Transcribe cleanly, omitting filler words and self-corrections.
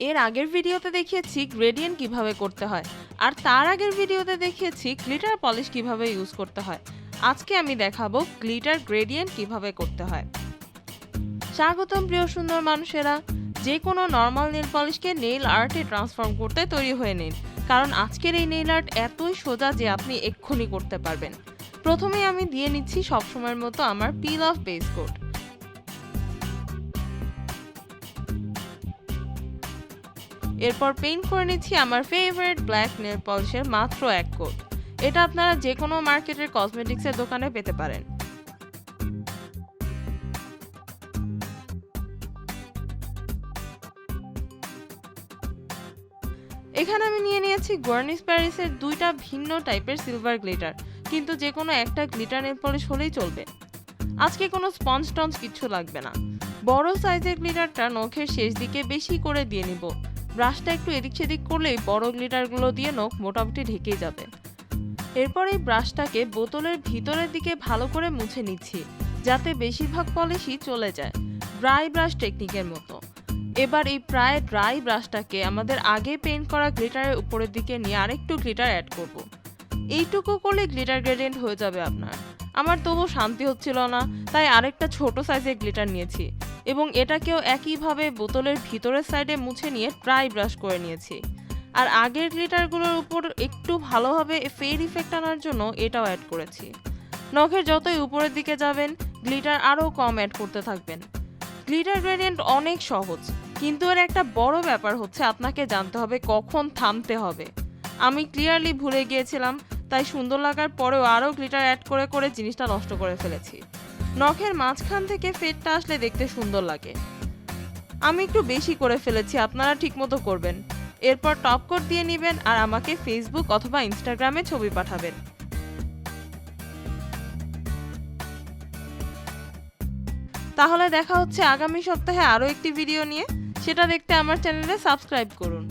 এর আগের ভিডিওতে দেখিয়েছি গ্রেডিয়েন্ট কিভাবে করতে হয়, আর তার আগের ভিডিওতে দেখিয়েছি গ্লিটার পলিশ কিভাবে ইউজ করতে হয়। আজকে আমি দেখাবো গ্লিটার গ্রেডিয়েন্ট কিভাবে করতে হয়। স্বাগতম প্রিয় সুন্দর মানুষেরা, যে কোনো নর্মাল নেল পলিশকে নেইল আর্টে ট্রান্সফর্ম করতে তৈরি হয়ে নিন, কারণ আজকের এই নেইল আর্ট এতই সোজা যে আপনি এক্ষুনি করতে পারবেন। প্রথমেই আমি দিয়ে নিচ্ছি সবসময়ের মতো আমার পিল অফ বেস কোট। এরপর পেইন্ট করে নিচ্ছি আমার ফেভারিট ব্ল্যাক নেল পলিশের মাত্র এক কোট। এটা আপনারা যে কোনো মার্কেটের কসমেটিক্সের দোকানে পেতে পারেন। এখানে আমি নিয়ে নিয়েছি গার্নিশ প্যারিসের দুইটা ভিন্ন টাইপের সিলভার গ্লিটার, কিন্তু যে কোনো একটা গ্লিটার নেল পলিশ হলেই চলবে। আজকে কোনো স্পঞ্জ টঞ্জ কিছু লাগবে না। বড় সাইজের গ্লিটারটা নখের শেষ দিকে বেশি করে দিয়ে নিব। ব্রাশটা একটু এদিক সেদিক করলেই বড় গ্লিটারগুলো দিয়ে নখ মোটামুটি ঢেকে যাবে। এরপর এই ব্রাশটাকে বোতলের ভিতরের দিকে ভালো করে মুছে নিচ্ছি, যাতে বেশিরভাগ পলিশই চলে যায়, ড্রাই ব্রাশ টেকনিকের মতো। এবার এই প্রায় ড্রাই ব্রাশটাকে আমাদের আগে পেইন্ট করা গ্লিটারের উপরের দিকে নিয়ে আরেকটু গ্লিটার অ্যাড করব। এইটুকু করলে গ্লিটার গ্রেডিয়েন্ট হয়ে যাবে আপনার। আমার তবু শান্তি হচ্ছিল না, তাই আরেকটা ছোট সাইজের গ্লিটার নিয়েছি এবং এটাকেও একইভাবে বোতলের ভিতরের সাইডে মুছে নিয়ে ড্রাই ব্রাশ করে নিয়েছি। আর আগের গ্লিটারগুলোর উপর একটু ভালোভাবে ফেড ইফেক্ট আনার জন্য এটাও অ্যাড করেছি। নখের যতই উপরের দিকে যাবেন, গ্লিটার আরও কম অ্যাড করতে থাকবেন। গ্লিটার গ্রেডিয়েন্ট অনেক সহজ, কিন্তু এর একটা বড় ব্যাপার হচ্ছে আপনাকে জানতে হবে কখন থামতে হবে। আমি ক্লিয়ারলি ভুলে গিয়েছিলাম, তাই সুন্দর লাগার পরেও আরও গ্লিটার অ্যাড করে করে জিনিসটা নষ্ট করে ফেলেছি। নখের মাঝখান থেকে ফেডটা আসলে দেখতে সুন্দর লাগে। আমি একটু বেশি করে ফেলেছি, আপনারা ঠিকমতো করবেন। এরপর টপ কোট দিয়ে নেবেন আর আমাকে ফেসবুক অথবা ইনস্টাগ্রামে ছবি পাঠাবেন। তাহলে দেখা হচ্ছে আগামী সপ্তাহে আরও একটি ভিডিও নিয়ে। সেটা দেখতে আমার চ্যানেলে সাবস্ক্রাইব করুন।